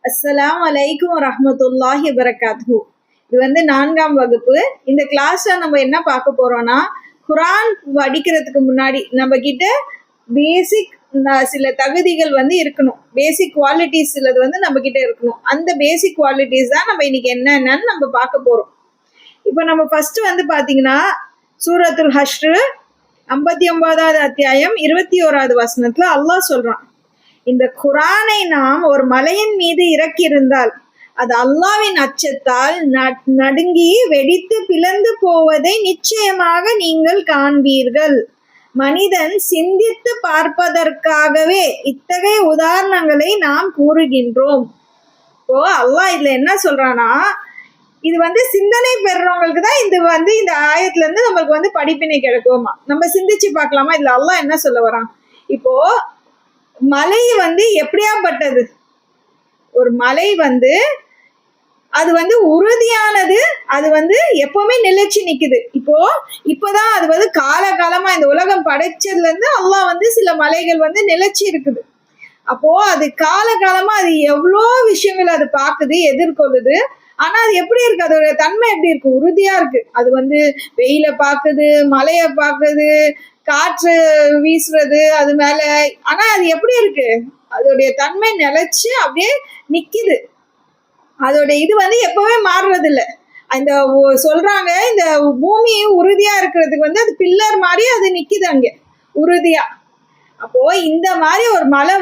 அஸ்ஸலாமு அலைக்கும் வரஹ்மத்துல்லாஹி வபரகாத்துஹு. இது 4ஆம் வகுப்பு. இந்த கிளாஸ்ல நம்ம என்ன பார்க்க போறோம்னா, குரான் படிக்கிறதுக்கு முன்னாடி நம்ம கிட்ட பேசிக் சில தகுதிகள் இருக்கணும். பேசிக் குவாலிட்டிஸ் சிலது நம்ம கிட்ட இருக்கணும். அந்த பேசிக் குவாலிட்டிஸ் தான் நம்ம இன்னைக்கு என்னன்னு நம்ம பார்க்க போறோம். இப்போ நம்ம ஃபர்ஸ்ட் பாத்தீங்கன்னா, சூரத்துல் ஹஷ்ர் 59வது அத்தியாயம் 21வது வசனத்துல அல்லாஹ் சொல்றான், இந்த குரானை நாம் ஒரு மலையின் மீது இறக்கியிருந்தால் அது அல்லாவின் அச்சத்தால் நடுங்கி வெடித்து பிளந்து போவதை நிச்சயமாக நீங்கள் காண்பீர்கள். மனிதன் சிந்தித்து பார்ப்பதற்காகவே இத்தகைய உதாரணங்களை நாம் கூறுகின்றோம். இப்போ அல்லாஹ் இதுல என்ன சொல்றானா, இது சிந்தனை பெறுறவங்களுக்கு தான் இந்த ஆயத்துல இருந்து நம்மளுக்கு படிப்பினை கிடைக்குமா. நம்ம சிந்திச்சு பார்க்கலாமா இதுல அல்லாஹ் என்ன சொல்ல வரான். இப்போ மலை எப்படியாப்பட்டது? ஒரு மலை அது உறுதியானது. அது எப்பவுமே நிலைச்சு நிக்குது. இப்போதான் அது காலகாலமா இந்த உலகம் படைச்சதுல இருந்து அல்லாஹ் சில மலைகள் நிலைச்சு இருக்குது. அப்போ அது காலகாலமா அது எவ்வளோ விஷயங்கள் அது பாக்குது, எதிர்கொள்ளுது. ஆனா அது எப்படி இருக்கு, அதோட தன்மை எப்படி இருக்கு? உறுதியா இருக்கு. அது வெயில பாக்குது, மழைய பாக்குது, காற்று வீசுறது அது மேல. ஆனா அது எப்படி இருக்கு? அதோடைய தன்மை நிலைச்சு அப்படியே நிக்குது. அதோட இது எப்பவுமே மாறுறது இல்லை. அந்த சொல்றாங்க, இந்த பூமி உறுதியா இருக்கிறதுக்கு அது பில்லர் மாதிரி அது நிக்குது அங்க உறுதியா. அப்போ இந்த மாதிரி ஒரு மலை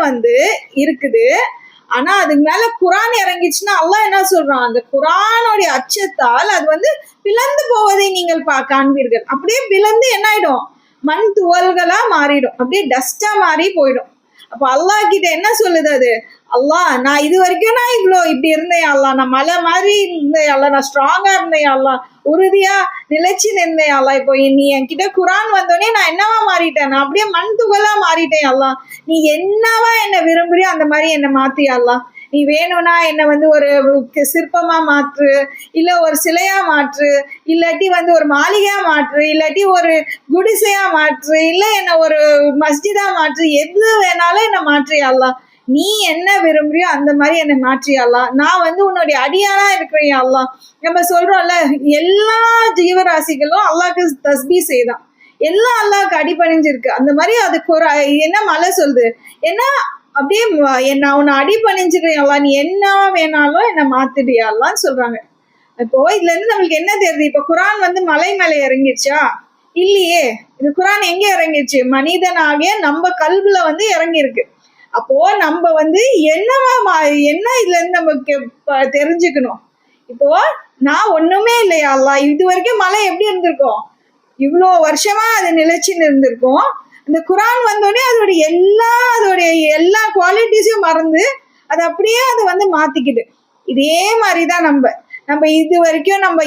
இருக்குது. ஆனா அதுக்கு மேல குரான் இறங்கிச்சுன்னா அல்லாஹ் என்ன சொல்றான், அந்த குரானுடைய அச்சத்தால் அது பிளந்து போவதை நீங்கள் காண்பீர்கள். அப்படியே பிளந்து என்ன ஆயிடும், மண் துவல்களா மாறிடும், அப்படியே டஸ்டா மாறி போயிடும். அப்போ அல்லாஹ் கிட்ட என்ன சொல்லுது அது, அல்லாஹ் நான் இது வரைக்கும் நான் இப்படி இருந்தேன் அல்லாஹ், நான் மலை மாதிரி இருந்தேன் அல்லாஹ், நான் ஸ்ட்ராங்கா இருந்தேன் அல்லாஹ், உறுதியா நிலைச்சு நின்றேன் அல்லாஹ். இப்போ நீ என்கிட்ட குரான் வந்தோடனே நான் என்னவா மாறிட்டேன், நான் அப்படியே மண் துகளா மாறிட்டேன் அல்லாஹ். நீ என்னவா என்ன விரும்புறியோ அந்த மாதிரி என்ன மாத்தி அல்லாஹ். நீ வேணும்னா என்ன ஒரு சிற்பமா மாற்று, இல்ல ஒரு சிலையா மாற்று, இல்லாட்டி ஒரு மாளிகையா மாற்று, இல்லாட்டி ஒரு குடிசையா மாற்று, இல்ல என்ன ஒரு மஸ்ஜிதா மாற்று, எது வேணாலும் என்ன மாற்றியாலாம். நீ என்ன விரும்புறியோ அந்த மாதிரி என்னை மாற்றியாலாம். நான் உன்னுடைய அடியானா இருக்கிறேன் அல்லாஹ். நம்ம சொல்றோம்ல, எல்லா ஜீவராசிகளும் அல்லாஹ்க்கு தஸ்பீ செய்தான், எல்லாம் அல்லாஹ்க்கு அடிபணிஞ்சிருக்கு. அந்த மாதிரி அதுக்கு ஒரு என்ன மலை சொல்லுது, ஏன்னா அப்படியே நான் உன்னை அடிபணிஞ்சுக்கிறேன்ல, நீ என்ன வேணாலும் என்னை மாத்திடியாலான்னு சொல்றாங்க. இப்போ இதுல இருந்து நம்மளுக்கு என்ன தெரியுது, இப்ப குரான் மலை மேலே இறங்கிடுச்சா? இல்லையே. இது குரான் எங்க இறங்கிடுச்சு? மனிதனாகிய நம்ம கல்வில இறங்கியிருக்கு. அப்போ நம்ம என்னவா என்ன இதுல இருந்து நமக்கு தெரிஞ்சுக்கணும். இப்போ நான் ஒண்ணுமே இல்லையா அல்லாஹ், இது வரைக்கும் மலை எப்படி இருந்திருக்கும், இவ்வளோ வருஷமா அது நிலைச்சுன்னு இருந்திருக்கும். இந்த குரான் வந்தோடனே அதோடைய எல்லா குவாலிட்டிஸையும் மறந்து அது அப்படியே அது மாத்திக்குது. இதே மாதிரிதான் நம்ம இது வரைக்கும் நம்ம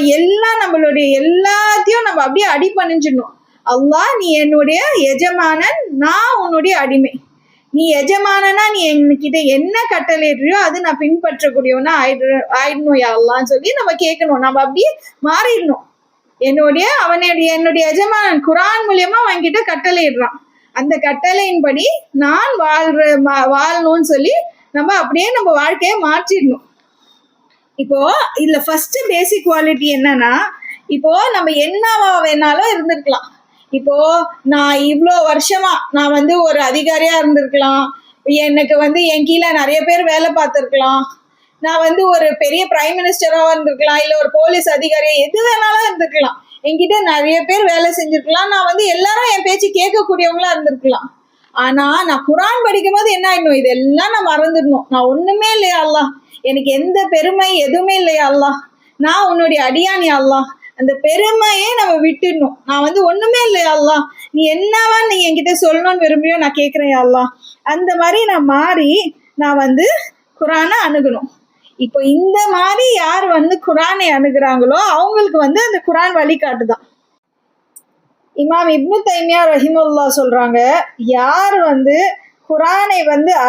நம்மளுடைய எல்லாத்தையும் நம்ம அப்படியே அடிபணிஞ்சிடணும். அல்லாஹ் நீ என்னுடைய எஜமானன், நான் உன்னுடைய அடிமை. நீ எஜமானனா நீ என்கிட்ட என்ன கட்டளையிடுறியோ அது நான் பின்பற்றக்கூடியவனா ஆயிடணும் யா அல்லாஹ்னு சொல்லி நம்ம கேட்கணும். நம்ம அப்படியே மாறிடணும். என்னுடைய எஜமானன் குரான் மூலியமா அவன்கிட்ட கட்டளையிடுறான். அந்த கட்டளையின்படி நான் வாழணும்னு சொல்லி நம்ம அப்படியே நம்ம வாழ்க்கையை மாற்றிடணும். இப்போ இதுல ஃபர்ஸ்ட் பேசிக் குவாலிட்டி என்னன்னா, இப்போ நம்ம என்னவா வேணாலும் இருந்திருக்கலாம். இப்போ நான் இவ்வளோ வருஷமா நான் ஒரு அதிகாரியா இருந்திருக்கலாம், எனக்கு என் கீழே நிறைய பேர் வேலை பார்த்துருக்கலாம், நான் ஒரு பெரிய பிரைம் மினிஸ்டராக இருந்திருக்கலாம், இல்லை ஒரு போலீஸ் அதிகாரியா எது வேணாலும் இருந்திருக்கலாம், என்கிட்ட நிறைய பேர் வேலை செஞ்சிருக்கலாம், நான் எல்லாரும் என் பேச்சு கேட்கக்கூடியவங்களா இருந்திருக்கலாம். ஆனா நான் குரான் படிக்கும் போது என்ன ஆயிடணும், இதெல்லாம் நான் மறந்துடணும். நான் ஒண்ணுமே இல்லையா அல்லாஹ், எனக்கு எந்த பெருமை எதுவுமே இல்லையா அல்லாஹ், நான் உன்னுடைய அடியானி அல்லாஹ். அந்த பெருமையே நம்ம விட்டுடணும். நான் ஒண்ணுமே இல்லையா அல்லாஹ், நீ என்னவா நீ என்கிட்ட சொல்லணும்னு விரும்பியோ நான் கேட்கிறேன் அல்லாஹ். அந்த மாதிரி நான் மாறி நான் குரானை அணுகணும். இப்போ இந்த மாதிரி யார் குரானை அணுகுறாங்களோ அவங்களுக்கு அந்த குரான் வழிகாட்டுதான். இமாம் இப்னு தைமியா ரஹிமஹுல்லாஹ் சொல்றாங்க, யார் குரானை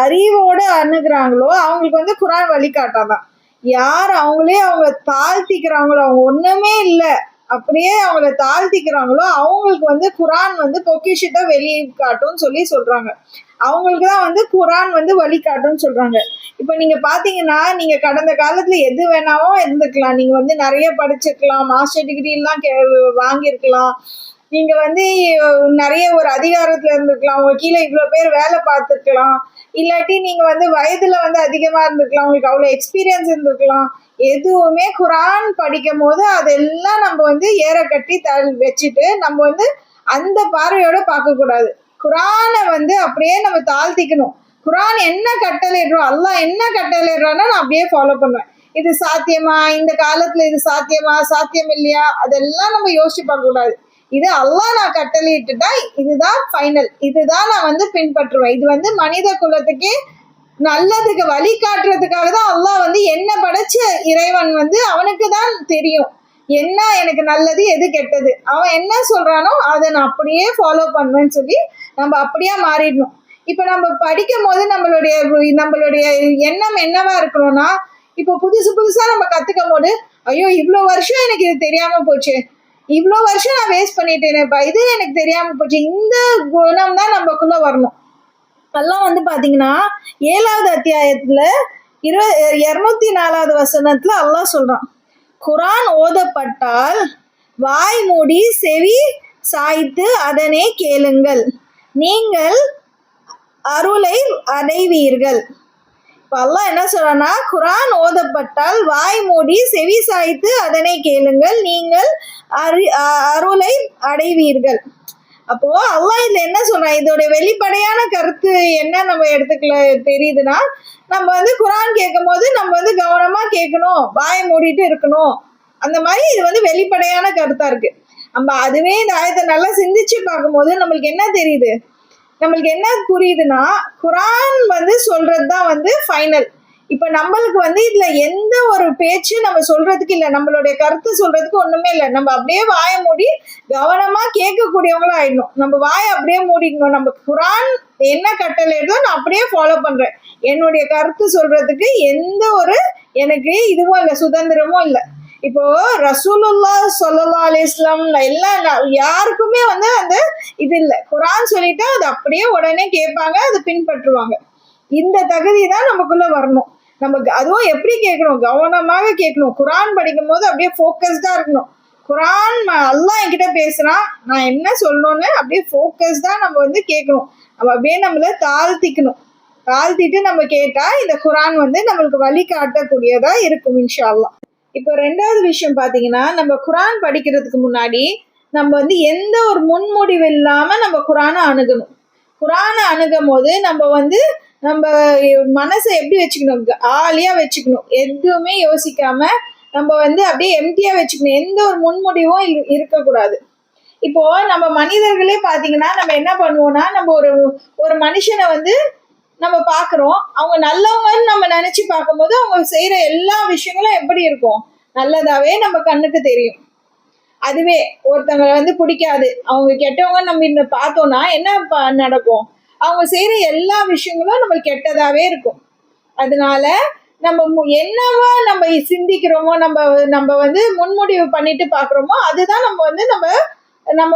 அறிவோடு அணுகுறாங்களோ அவங்களுக்கு குரான் வழிகாட்டாதான். யார் அவங்க தாழ்த்திக்கிறாங்களோ, அவங்க ஒண்ணுமே இல்லை அப்படியே அவங்கள தாழ்த்திக்கிறாங்களோ அவங்களுக்கு வந்து குரான் வந்து பொக்கிஷத்தை வெளியே காட்டும்னு சொல்றாங்க. அவங்களுக்கு தான் வந்து குரான் வந்து வழிகாட்டும்னு சொல்றாங்க. இப்ப நீங்க பாத்தீங்கன்னா, நீங்க கடந்த காலத்துல எது வேணாலும் இருந்துக்கலாம். நீங்க வந்து நிறைய படிச்சிருக்கலாம், மாஸ்டர் டிகிரி எல்லாம் வாங்கியிருக்கலாம், நீங்க வந்து நிறைய ஒரு அதிகாரத்துல இருந்திருக்கலாம், உங்க கீழே இவ்வளவு பேர் வேலை பார்த்துருக்கலாம், இல்லாட்டி நீங்க வந்து வயதுல வந்து அதிகமா இருந்திருக்கலாம், உங்களுக்கு அவ்வளவு எக்ஸ்பீரியன்ஸ் இருந்திருக்கலாம். எதுவுமே குரான் படிக்கும் போது அதெல்லாம் நம்ம வந்து ஏற கட்டி வச்சுட்டு நம்ம வந்து அந்த பார்வையோட பார்க்க கூடாது. குரானை வந்து அப்படியே நம்ம தாழ்த்திக்கணும். குரான் என்ன கட்டளையிடுறோம், அல்லாஹ் என்ன கட்டளையிடுறான்னா நான் அப்படியே ஃபாலோ பண்ணுவேன். இது சாத்தியமா, இந்த காலத்துல இது சாத்தியமா, சாத்தியம் இல்லையா, அதெல்லாம் நம்ம யோசிச்சு பார்க்க கூடாது. இது அல்லாஹ் நான் கட்டளையிட்டுட்டா இதுதான் ஃபைனல், இதுதான் நான் வந்து பின்பற்றுவேன். இது வந்து மனித குலத்துக்கே நல்லதுக்கு வழி காட்டுறதுக்காக தான் அல்லாஹ் வந்து என்ன படைச்ச இறைவன் வந்து அவனுக்கு தான் தெரியும் என்ன எனக்கு நல்லது எது கெட்டது. அவன் என்ன சொல்றானோ அதை நான் அப்படியே ஃபாலோ பண்ணுவேன்னு சொல்லி நம்ம அப்படியே மாறிடணும். இப்ப நம்ம படிக்கும் போது நம்மளுடைய எண்ணம் என்னவா இருக்கணும்னா, இப்போ புதுசா நம்ம கத்துக்கும் போது ஐயோ இவ்வளோ வருஷம் எனக்கு இது தெரியாம போச்சு, இவ்வளோ வருஷம் நான் வேஸ்ட் பண்ணிட்டேனேப்பா, இது எனக்கு தெரியாம போச்சு, இந்த குணம் தான் நமக்குள்ள வரணும். அல்லாஹ் வந்து பாத்தீங்கன்னா 7வது அத்தியாயத்துல 204வது வசனத்துல அல்லாஹ் சொல்றான், குரான் ஓதப்பட்டால் வாய் மூடி செவி சாய்த்து அதனை கேளுங்கள், நீங்கள் அருளை அடைவீர்கள். இப்போ அல்லாஹ் என்ன சொல்றான்னா, குரான் ஓதப்பட்டால் வாய் மூடி செவி சாய்த்து அதனை கேளுங்கள், நீங்கள் அருளை அடைவீர்கள். அப்போ அல்லாஹ் இதுல என்ன சொல்றான், இதோட வெளிப்படையான கருத்து என்ன நம்ம எடுத்துக்கல தெரியுதுன்னா, நம்ம வந்து குரான் கேட்கும் போது நம்ம வந்து கவனமா கேட்கணும், வாயை மூடிட்டு இருக்கணும். அந்த மாதிரி இது வந்து வெளிப்படையான கருத்தா இருக்கு. நம்ம அதுவே இந்த ஆயத்தை நல்லா சிந்திச்சு பார்க்கும்போது நம்மளுக்கு என்ன தெரியுது, நம்மளுக்கு என்ன புரியுதுன்னா, குரான் வந்து சொல்றதுதான் வந்து ஃபைனல். இப்ப நம்மளுக்கு வந்து இதுல எந்த ஒரு பேச்சு நம்ம சொல்றதுக்கு இல்லை, நம்மளுடைய கருத்து சொல்றதுக்கு ஒண்ணுமே இல்லை. நம்ம அப்படியே வாயை மூடி கவனமா கேட்கக்கூடியவங்களும் ஆயிடணும். நம்ம வாயை அப்படியே மூடிக்கணும். நம்ம குரான் என்ன கட்டளை இருக்கோ நான் அப்படியே ஃபாலோ பண்றேன். என்னுடைய கருத்து சொல்றதுக்கு எந்த ஒரு எனக்கு இதுவும் இல்லை, சுதந்திரமும் இல்லை. இப்போ ரசூலுல்லாஹ் ஸல்லல்லாஹு அலைஹி வஸல்லம் எல்லாம் யாருக்குமே வந்து அந்த இது இல்லை. குரான் சொல்லிட்டா அது அப்படியே உடனே கேட்பாங்க, அது பின்பற்றுவாங்க. இந்த தகுதி தான் நமக்குள்ள வரணும். நமக்கு அதுவும் எப்படி கேட்கணும், கவனமாக கேட்கணும். குரான் படிக்கும் போது அப்படியே ஃபோக்கஸ்டா இருக்கணும். குரான் அல்லாஹ் என்கிட்ட பேசுறான், நான் என்ன சொல்லணும்னு அப்படியே ஃபோக்கஸ்டா நம்ம வந்து கேட்கணும். நம்ம அப்படியே நம்மள தாழ்த்திட்டு நம்ம கேட்டா இந்த குரான் வந்து நம்மளுக்கு வழி காட்டக்கூடியதா இருக்கும் இன்ஷா அல்லாஹ். இப்போ 2வது விஷயம் பாத்தீங்கன்னா, நம்ம குரான் படிக்கிறதுக்கு முன்னாடி நம்ம வந்து எந்த ஒரு முன்முடிவு இல்லாம நம்ம குரானை அணுகணும். குரானை அணுகும் போது நம்ம மனசை எப்படி வச்சுக்கணும், ஆலியா வச்சுக்கணும். எதுவுமே யோசிக்காம நம்ம வந்து அப்படியே எம்டியா வச்சுக்கணும். எந்த ஒரு முன்முடிவும் இருக்கக்கூடாது. இப்போ நம்ம மனிதர்களே பாத்தீங்கன்னா நம்ம என்ன பண்ணுவோம்னா, நம்ம ஒரு மனுஷனை வந்து நம்ம பாக்குறோம், அவங்க நல்லவங்கன்னு நம்ம நினைச்சு பார்க்கும்போது அவங்க செய்யற எல்லா விஷயங்களும் எப்படி இருக்கும், நல்லதாவே நம்ம கண்ணுக்கு தெரியும். அதுவே ஒருத்தவங்க வந்து பிடிக்காது, அவங்க கெட்டவங்க நம்ம பார்த்தோம்னா என்ன நடக்கும், அவங்க செய்யற எல்லா விஷயங்களும் நம்மளுக்கு கெட்டதாவே இருக்கும். அதனால நம்ம என்னவா நம்ம சிந்திக்கிறோமோ, நம்ம வந்து முன்முடிவு பண்ணிட்டு பாக்குறோமோ அதுதான் நம்ம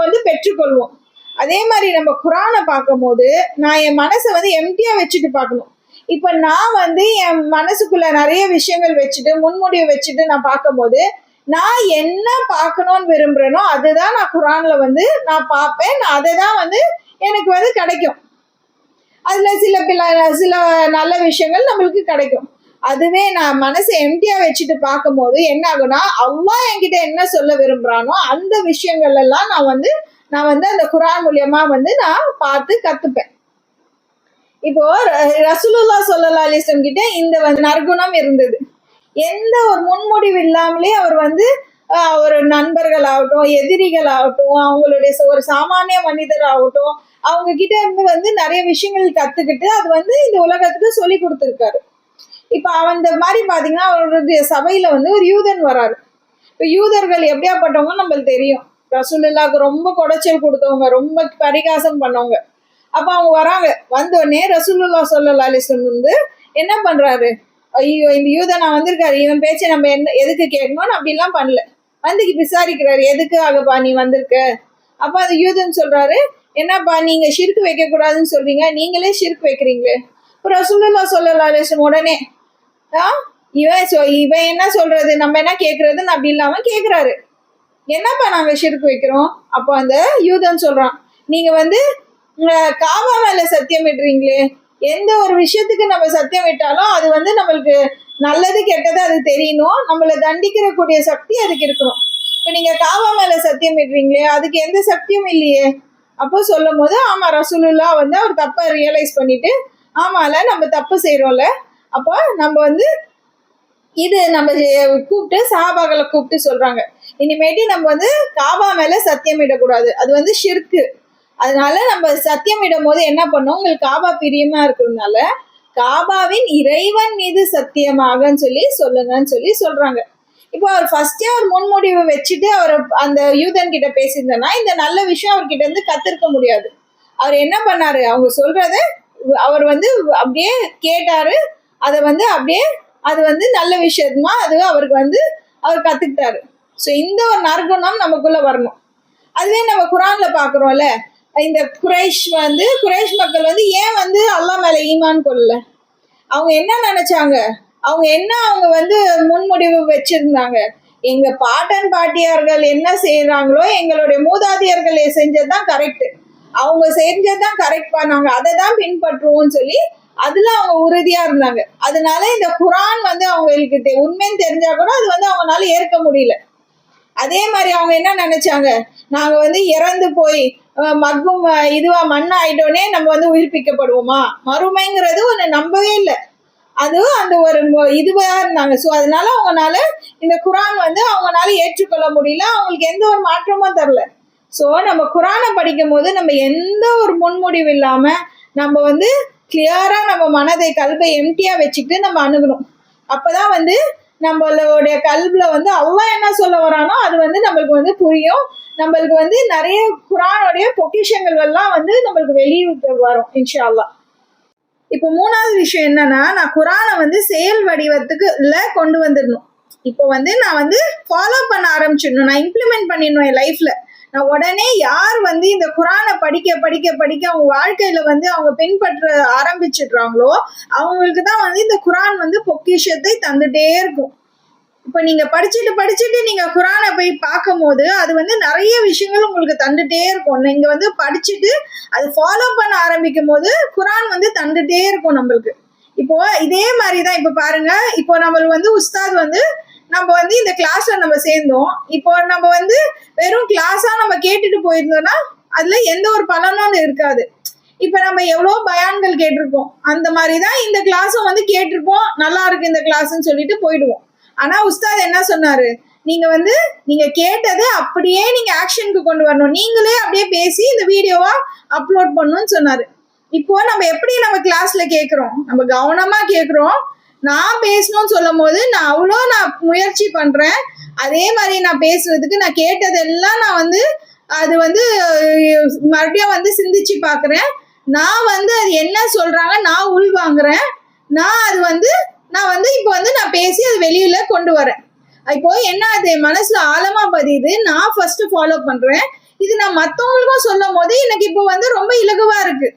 வந்து பெற்றுக்கொள்வோம். அதே மாதிரி நம்ம குரானை பார்க்கும் போது நான் என் மனசை வந்து எம்டியா வச்சுட்டு பார்க்கணும். இப்ப நான் வந்து என் மனசுக்குள்ள நிறைய விஷயங்கள் வச்சுட்டு முன்முடிவு வச்சுட்டு நான் பார்க்கும் போது நான் என்ன பார்க்கணும்னு விரும்புறேனோ அதுதான் நான் குரான்ல வந்து நான் பார்ப்பேன். நான் அதை தான் வந்து எனக்கு வந்து கிடைக்கும். அதுல சில நல்ல விஷயங்கள் நம்மளுக்கு கிடைக்கும். அதுவே நான் மனசை எம்டியா வச்சுட்டு பார்க்கும் போது என்ன ஆகும்னா, அல்லாஹ் என்கிட்ட என்ன சொல்ல விரும்புறானோ அந்த விஷயங்கள் எல்லாம் நான் வந்து அந்த குரான் மூலியமா வந்து நான் பார்த்து கத்துப்பேன். இப்போ ரசூலுல்லாஹ் ஸல்லல்லாஹு அலைஹி வஸல்லம் கிட்ட இந்த நற்குணம் இருந்தது. எந்த ஒரு முன்முடிவு இல்லாமலே அவர் வந்து ஒரு நண்பர்கள் ஆகட்டும், எதிரிகள் ஆகட்டும், அவங்களுடைய ஒரு சாமானிய மனிதர் ஆகட்டும், அவங்க கிட்ட இருந்து வந்து நிறைய விஷயங்கள் கத்துக்கிட்டு அது வந்து இந்த உலகத்துக்கு சொல்லி கொடுத்துருக்காரு. இப்ப அந்த மாதிரி பாத்தீங்கன்னா அவருடைய சபையில வந்து ஒரு யூதன் வராரு. இப்ப யூதர்கள் எப்படியாப்பட்டவங்க நம்மளுக்கு தெரியும். ரசூலுல்லாஹ்க்கு ரொம்ப குடைச்சல் கொடுத்தவங்க, ரொம்ப பரிகாசம் பண்ணவங்க. அப்ப அவங்க வராங்க. வந்தோடனே ரசூலுல்லாஹ் ஸல்லல்லாஹு அலைஹி வஸல்லம் வந்து என்ன பண்றாரு, ஐயோ இந்த யூதன் நான் வந்திருக்காரு, இவன் பேச்சை நம்ம எதுக்கு கேட்கணும்னு அப்படிலாம் பண்ணல. வந்து விசாரிக்கிறாரு, எதுக்காகப்பா நீ வந்திருக்க? அப்ப அந்த யூதன் சொல்றாரு, என்னப்பா நீங்க ஷிர்க் வைக்க கூடாதுன்னு சொல்றீங்க, நீங்களே ஷிர்க் வைக்கிறீங்களே. ரசூலுல்லாஹி ஸல்லல்லாஹு அலைஹி வஸல்லம் உடனே இவன் என்ன சொல்றது, நம்ம என்ன கேட்கறதுன்னு அப்படி இல்லாம கேட்கிறாரு, என்னப்பா நாங்க ஷிர்க் வைக்கிறோம்? அப்போ அந்த யூதன் சொல்றான், நீங்க வந்து காபா மேல சத்தியம் விடுறீங்களே, எந்த ஒரு விஷயத்துக்கு நம்ம சத்தியம் விட்டாலும் அது வந்து நம்மளுக்கு நல்லது கெட்டது அது தெரியணும், நம்மளை தண்டிக்கிற கூடிய சக்தி அதுக்கு இருக்கணும். இப்போ நீங்க காபா மேல சத்தியம் விடுறீங்களே, அதுக்கு எந்த சக்தியும் இல்லையே. அப்போ சொல்லும் போது ஆமா ரசூலுல்லாஹ் வந்து அவர் தப்பை ரியலைஸ் பண்ணிட்டு, ஆமால நம்ம தப்பு செய்யறோம்ல, அப்போ நம்ம வந்து இது நம்ம கூப்பிட்டு சஹாபாக்களை கூப்பிட்டு சொல்றாங்க, இனிமேட்டு நம்ம வந்து காபா மேல சத்தியம் இடக்கூடாது, அது வந்து ஷிர்க்கு. அதனால நம்ம சத்தியம் இடும் போது என்ன பண்ணோம், உங்களுக்கு காபா பிரியமா இருக்கிறதுனால காபாவின் இறைவன் மீது சத்தியமாகன்னு சொல்லி சொல்லுங்கன்னு சொல்லி சொல்றாங்க. இப்போ அவர் ஃபர்ஸ்டே ஒரு முன்முடிவு வச்சுட்டு அவர் அந்த யூதன் கிட்ட பேசியிருந்தேன்னா இந்த நல்ல விஷயம் அவர்கிட்ட இருந்து கத்திருக்க முடியாது. அவர் என்ன பண்ணாரு, அவங்க சொல்றத அவர் வந்து அப்படியே கேட்டாரு, அதை வந்து அப்படியே அது வந்து நல்ல விஷயமா அது அவருக்கு வந்து அவர் கத்துக்கிட்டாரு. ஸோ இந்த ஒரு நற்குணம் நமக்குள்ள வரணும். அதுவே நம்ம குரான்ல பாக்குறோம்ல, இந்த குறைஷ் மக்கள் வந்து ஏன் வந்து அல்லாஹ் மேல ஈமான் கொள்ளல? அவங்க என்ன நினைச்சாங்க, அவங்க வந்து முன்முடிவு வச்சிருந்தாங்க, எங்க பாட்டன் பாட்டியார்கள் என்ன செய்யறாங்களோ எங்களுடைய மூதாதையர்கள் செஞ்சதுதான் கரெக்ட், அவங்க செஞ்சதுதான் கரெக்ட் பண்ணாங்க, அதை தான் பின்பற்றுவோம்னு சொல்லி அதுல அவங்க உறுதியா இருந்தாங்க. அதனால இந்த குரான் வந்து அவங்களுக்கு உண்மைன்னு தெரிஞ்சா கூட அது வந்து அவங்களால ஏற்க முடியல. அதே மாதிரி அவங்க என்ன நினைச்சாங்க, நாங்க வந்து இறந்து போய் மக்கும் இதுவா மண் ஆயிட்டோன்னே நம்ம வந்து உயிர்ப்பிக்கப்படுவோமா, மறுமைங்கிறது ஒன்று நம்பவே இல்லை. அது அந்த ஒரு இதுவா இருந்தாங்க. ஸோ அதனால அவங்களால இந்த குரான் வந்து அவங்களால ஏற்றுக்கொள்ள முடியல, அவங்களுக்கு எந்த ஒரு மாற்றமும் தரல. ஸோ நம்ம குரானை படிக்கும் போது நம்ம எந்த ஒரு முன்முடிவு இல்லாம நம்ம வந்து கிளியரா நம்ம மனதை கல்வை எம்டியா வச்சுக்கிட்டு நம்ம அணுகணும். அப்பதான் வந்து நம்மளுடைய கல்வில வந்து அல்லாஹ் என்ன சொல்ல வரானோ அது வந்து நம்மளுக்கு வந்து புரியும். நம்மளுக்கு வந்து நிறைய குரானுடைய பொக்கிஷங்கள் எல்லாம் வந்து நம்மளுக்கு வெளியே வரும் இன்ஷா அல்லாஹ். இப்போ மூணாவது விஷயம் என்னன்னா, நான் குரானை வந்து செயல் வடிவத்துக்கு கொண்டு வந்துடணும். இப்போ வந்து நான் வந்து ஃபாலோ பண்ண ஆரம்பிச்சிடணும், நான் இம்ப்ளிமெண்ட் பண்ணிடணும் என் லைஃப்ல. நான் உடனே யார் வந்து இந்த குரானை படிக்க படிக்க படிக்க அவங்க வாழ்க்கையில வந்து அவங்க பின்பற்ற ஆரம்பிச்சிடுறாங்களோ அவங்களுக்கு தான் வந்து இந்த குரான் வந்து பொக்கிஷத்தை தந்துட்டே இருக்கும். இப்போ நீங்க படிச்சுட்டு நீங்க குரானை போய் பார்க்கும் போது அது வந்து நிறைய விஷயங்கள் உங்களுக்கு தந்துட்டே இருக்கும். நீங்க வந்து படிச்சுட்டு அது ஃபாலோ பண்ண ஆரம்பிக்கும் போது குரான் வந்து தந்துட்டே இருக்கும் நம்மளுக்கு. இப்போ இதே மாதிரிதான் இப்போ பாருங்க, இப்போ நம்மளுக்கு வந்து உஸ்தாத் வந்து நம்ம வந்து இந்த கிளாஸ்ல நம்ம சேர்ந்தோம், இப்போ நம்ம வந்து வெறும் கிளாஸா நம்ம கேட்டுட்டு போயிருந்தோம்னா அதுல எந்த ஒரு பலனும் இருக்காது. இப்ப நம்ம எவ்வளவு பயான்கள் கேட்டிருப்போம், அந்த மாதிரிதான் இந்த கிளாஸும் வந்து கேட்டிருப்போம், நல்லா இருக்கு இந்த கிளாஸ்ன்னு சொல்லிட்டு போயிடுவோம். ஆனா உஸ்தாத் என்ன சொன்னாரு, நீங்க கேட்டது அப்படியே நீங்க ஆக்ஷனுக்கு கொண்டு வரணும், நீங்களே அப்படியே பேசி இந்த வீடியோவா அப்லோட் பண்ணணும்னு சொன்னாரு. இப்போ நம்ம எப்படி நம்ம கிளாஸ்ல கேட்கிறோம், நம்ம கவனமா கேட்கிறோம். நான் பேசணும்னு சொல்லும் போது நான் முயற்சி பண்றேன், அதே மாதிரி நான் பேசுறதுக்கு நான் கேட்டதெல்லாம் நான் வந்து அது வந்து மறுபடியும் வந்து சிந்திச்சு பாக்குறேன். நான் வந்து அது என்ன சொல்றாங்க நான் உள்வாங்குறேன். நான் வந்து இப்போ வந்து நான் பேசி அது வெளியில கொண்டு வரேன். இப்போ என்ன அது மனசுல ஆழமா பதியுது, நான் ஃபர்ஸ்ட் ஃபாலோ பண்றேன். இது நான் மற்றவங்களுக்கும் சொல்லும் போது எனக்கு இப்போ வந்து ரொம்ப இலகுவா இருக்கு.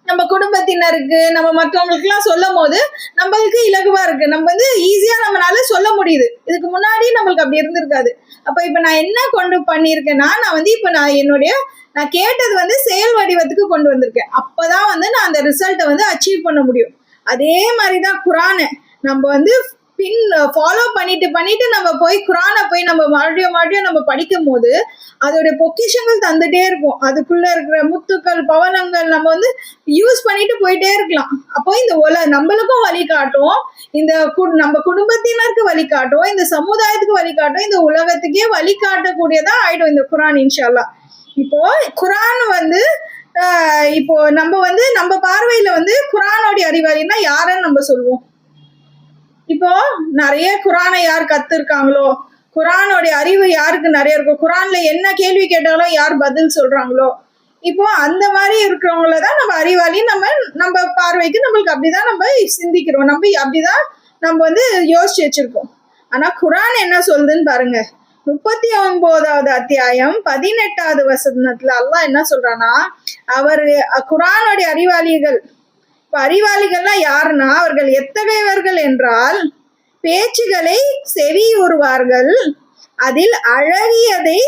நம்ம குடும்பத்தினருக்கு நம்ம மற்றவங்களுக்கு எல்லாம் சொல்லும் போது நம்மளுக்கு இலகுவா இருக்கு, நம்ம வந்து ஈஸியா நம்மளால சொல்ல முடியுது. இதுக்கு முன்னாடி நம்மளுக்கு அப்படி இருந்திருக்காது. அப்ப இப்ப நான் என்ன கொண்டு பண்ணிருக்கேன்னா, நான் வந்து இப்ப நான் கேட்டது வந்து செயல் வடிவத்துக்கு கொண்டு வந்திருக்கேன். அப்பதான் வந்து நான் அந்த ரிசல்ட்டை வந்து அச்சீவ் பண்ண முடியும். அதே மாதிரிதான் குரானை நம்ம வந்து ஃபாலோ பண்ணிட்டு நம்ம போய் குரானை போய் நம்ம மறுபடியும் நம்ம படிக்கும் போது அதோட பொக்கிஷங்கள் தந்துட்டே இருக்கும். அதுக்குள்ள இருக்கிற முத்துக்கள் பவனங்கள் நம்ம வந்து யூஸ் பண்ணிட்டு போயிட்டே இருக்கலாம். அப்போ இந்த நம்மளுக்கும் வழிகாட்டும், நம்ம குடும்பத்தினருக்கு வழிகாட்டும், இந்த சமுதாயத்துக்கு வழிகாட்டும், இந்த உலகத்துக்கே வழிகாட்டக்கூடியதா ஆயிடும் இந்த குரான் இன்ஷா அல்லாஹ். இப்போ குரான் வந்து இப்போ நம்ம பார்வையில வந்து குரானோடைய அறிவாளின்னா யாருன்னு நம்ம சொல்லுவோம். இப்போ நிறைய குரானை யார் கத்துருக்காங்களோ, குரானோடைய அறிவு யாருக்கு நிறைய இருக்கும், குரான்ல என்ன கேள்வி கேட்டாலும் யார் பதில் சொல்றாங்களோ, இப்போ அந்த மாதிரி இருக்கிறவங்களதான் நம்ம அறிவாளி. நம்ம பார்வைக்கு நம்மளுக்கு அப்படிதான் நம்ம சிந்திக்கிறோம், அப்படிதான் நம்ம வந்து யோசிச்சு வச்சிருக்கோம். ஆனா குரான் என்ன சொல்லுதுன்னு பாருங்க. 39வது அத்தியாயம் 18வது வசனத்துல அல்லாஹ் என்ன சொல்றானா, அவர் குர்ஆனுடைய அறிவாளிகள். இப்ப அறிவாளிகள்லாம் யாருன்னா, அவர்கள் எத்தகையவர்கள் என்றால், பேச்சுகளை செவியுறுவார்கள், அதில் அழகியதை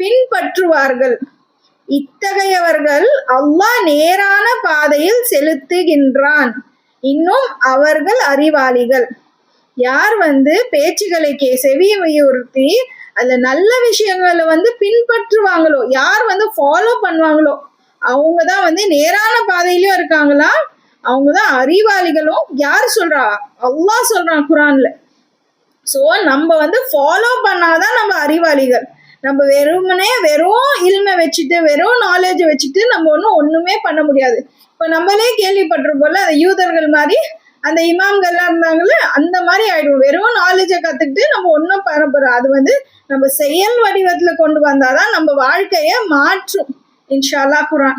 பின்பற்றுவார்கள். இத்தகையவர்கள் அல்லாஹ் நேரான பாதையில் செலுத்துகின்றான். இன்னும் அவர்கள் அறிவாளிகள். யார் பேச்சுகளை செவியுறுத்தி அதுல நல்ல விஷயங்களை பின்பற்றுவாங்களோ, யார் ஃபாலோ பண்ணுவாங்களோ, அவங்கதான் நேரான பாதையிலும் இருக்காங்களா, அவங்கதான் அறிவாளிகளும். யார் சொல்றா? அல்லாஹ் சொல்றான் குர்ஆன்ல. ஸோ நம்ம ஃபாலோ பண்ணாதான் நம்ம அறிவாளிகள். நம்ம வெறும் இல்மை வச்சுட்டு, வெறும் நாலேஜ் வச்சுட்டு நம்ம ஒண்ணுமே பண்ண முடியாது. இப்ப நம்மளே கேள்விப்பட்டிருப்போம்ல, அந்த யூதர்கள் மாதிரி அந்த இமாம்கள்லாம் இருந்தாங்கல்ல, அந்த மாதிரி ஆயிடும். வெறும் நாலேஜை கத்துக்கிட்டு நம்ம ஒன்றும் பண்ண போறோம். அது நம்ம செயல் வடிவத்துல கொண்டு வந்தாதான் நம்ம வாழ்க்கைய மாற்றும். இன்ஷா அல்லாஹ். குர்ஆன்